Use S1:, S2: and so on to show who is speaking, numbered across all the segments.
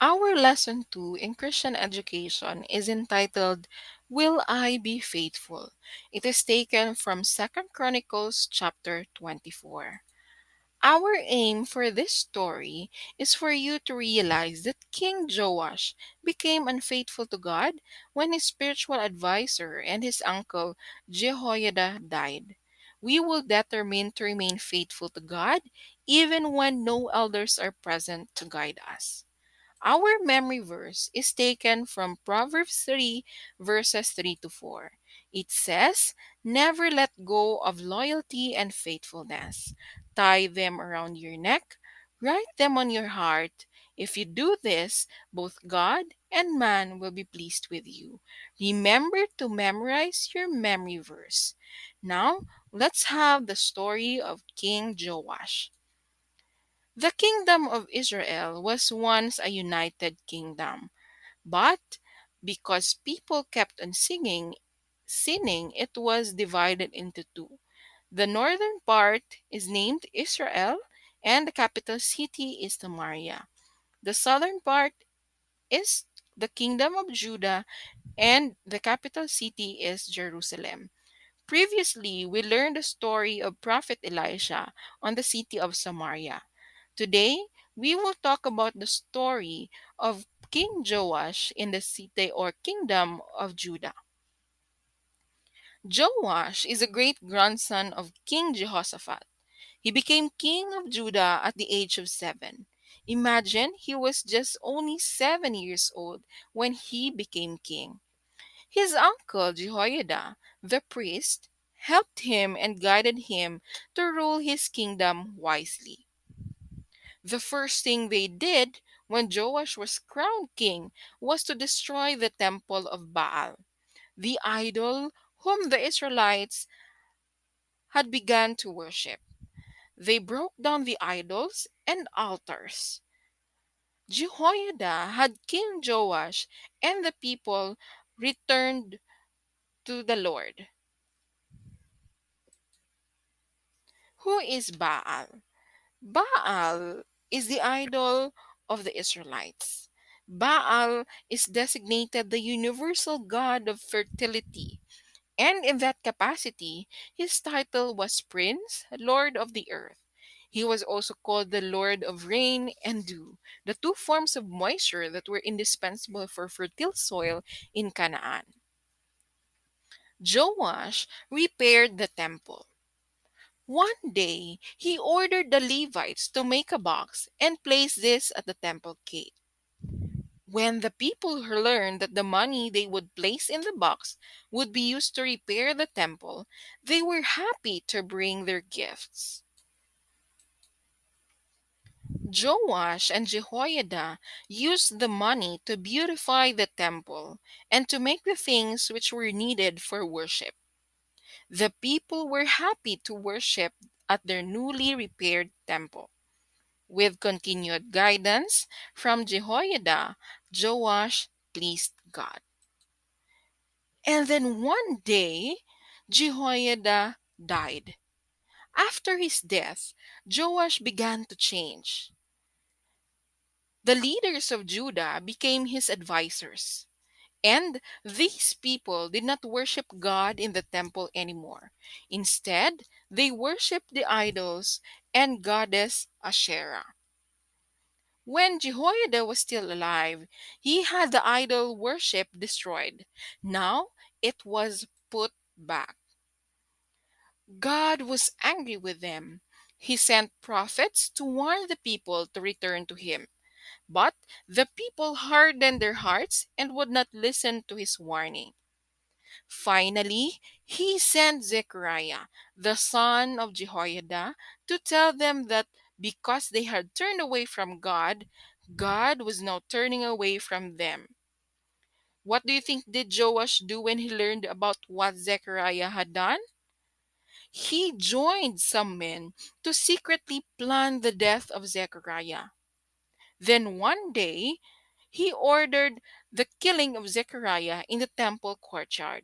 S1: Our lesson 2 in Christian education is entitled Will I Be Faithful? It is taken from Second Chronicles chapter 24. Our aim for this story is for you to realize that King Joash became unfaithful to God when his spiritual advisor and his uncle Jehoiada died. We will determine to remain faithful to God even when no elders are present to guide us. Our memory verse is taken from Proverbs 3, verses 3 to 4. It says, Never let go of loyalty and faithfulness. Tie them around your neck, write them on your heart. If you do this, both God and man will be pleased with you. Remember to memorize your memory verse. Now, let's have the story of King Joash. The kingdom of Israel was once a united kingdom, but because people kept on sinning, it was divided into two. The northern part is named Israel, and the capital city is Samaria. The southern part is the kingdom of Judah, and the capital city is Jerusalem. Previously, we learned the story of Prophet Elisha on the city of Samaria. Today, we will talk about the story of King Joash in the city or kingdom of Judah. Joash is a great grandson of King Jehoshaphat. He became king of Judah at the age of 7. Imagine he was just only 7 years old when he became king. His uncle Jehoiada, the priest, helped him and guided him to rule his kingdom wisely. The first thing they did when Joash was crowned king was to destroy the temple of Baal, the idol whom the Israelites had begun to worship. They broke down the idols and altars. Jehoiada had King Joash and the people returned to the Lord. Who is Baal? Baal is the idol of the Israelites. Baal is designated the universal god of fertility, and in that capacity, his title was Prince, Lord of the Earth. He was also called the Lord of Rain and Dew, the two forms of moisture that were indispensable for fertile soil in Canaan. Joash repaired the temple. One day, he ordered the Levites to make a box and place this at the temple gate. When the people learned that the money they would place in the box would be used to repair the temple, they were happy to bring their gifts. Joash and Jehoiada used the money to beautify the temple and to make the things which were needed for worship. The people were happy to worship at their newly repaired temple. With continued guidance from Jehoiada, Joash pleased God. And then one day, Jehoiada died. After his death, Joash began to change. The leaders of Judah became his advisors. And these people did not worship God in the temple anymore. Instead, they worshiped the idols and goddess Asherah. When Jehoiada was still alive, he had the idol worship destroyed. Now it was put back. God was angry with them. He sent prophets to warn the people to return to him. But the people hardened their hearts and would not listen to his warning. Finally, he sent Zechariah, the son of Jehoiada, to tell them that because they had turned away from God, God was now turning away from them. What do you think did Joash do when he learned about what Zechariah had done? He joined some men to secretly plan the death of Zechariah. Then one day, he ordered the killing of Zechariah in the temple courtyard.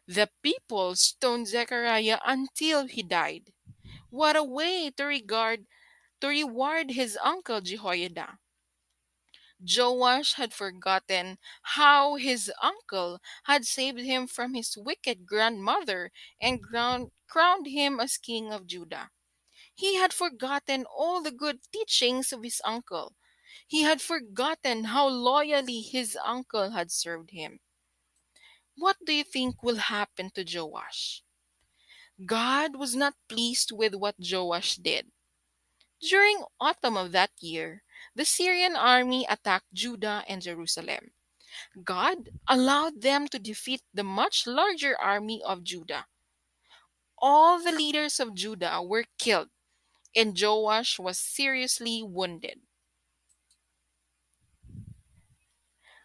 S1: The people stoned Zechariah until he died. What a way to reward his uncle Jehoiada. Joash had forgotten how his uncle had saved him from his wicked grandmother and crowned him as king of Judah. He had forgotten all the good teachings of his uncle. He had forgotten how loyally his uncle had served him. What do you think will happen to Joash? God was not pleased with what Joash did. During autumn of that year, the Syrian army attacked Judah and Jerusalem. God allowed them to defeat the much larger army of Judah. All the leaders of Judah were killed, and Joash was seriously wounded.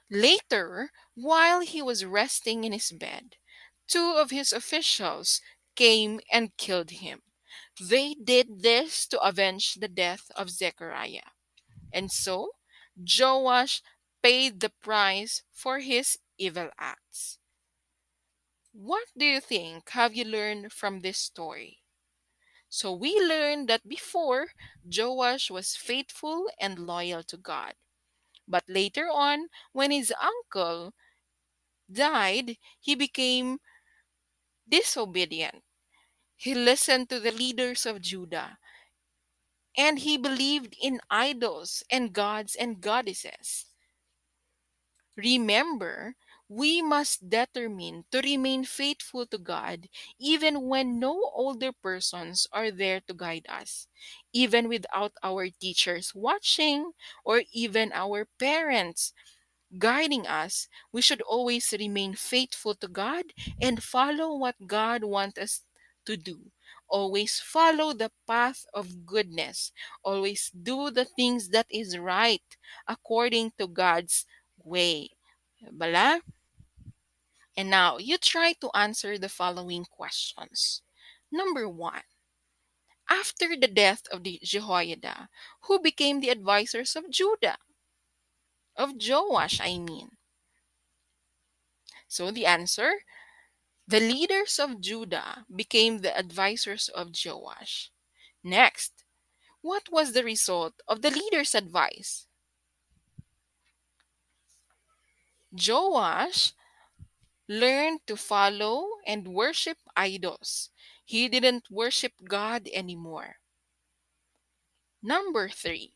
S1: Later, while he was resting in his bed, two of his officials came and killed him. They did this to avenge the death of Zechariah. And so, Joash paid the price for his evil acts. What do you think have you learned from this story? So we learned that before, Joash was faithful and loyal to God. But later on, when his uncle died, he became disobedient. He listened to the leaders of Judah and he believed in idols and gods and goddesses. Remember, we must determine to remain faithful to God even when no older persons are there to guide us, even without our teachers watching or even our parents guiding us. We should always remain faithful to God and follow what God wants us to do. Always follow the path of goodness. Always do the things that is right according to God's way. Bala? And now you try to answer the following questions. Number one, after the death of the Jehoiada, who became the advisors of Judah? Of Joash, I mean. So the answer, the leaders of Judah became the advisors of Joash. Next, what was the result of the leaders' advice? Joash learned to follow and worship idols. He didn't worship God anymore. Number three,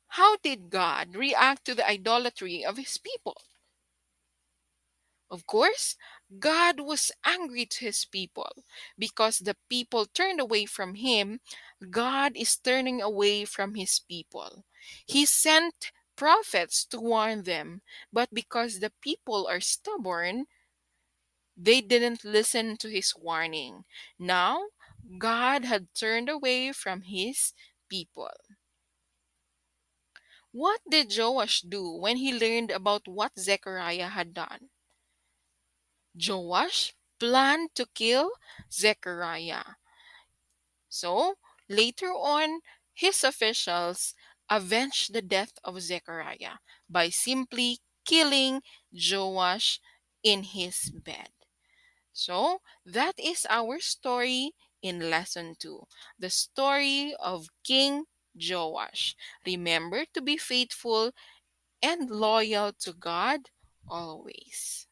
S1: how did God react to the idolatry of his people? Of course, God was angry to his people because the people turned away from him. God is turning away from his people. He sent prophets to warn them, but because the people are stubborn, they didn't listen to his warning. Now, God had turned away from his people. What did Joash do when he learned about what Zechariah had done? Joash planned to kill Zechariah. So, later on, his officials avenged the death of Zechariah by simply killing Joash in his bed. So, that is our story in lesson 2, the story of King Joash. Remember to be faithful and loyal to God always.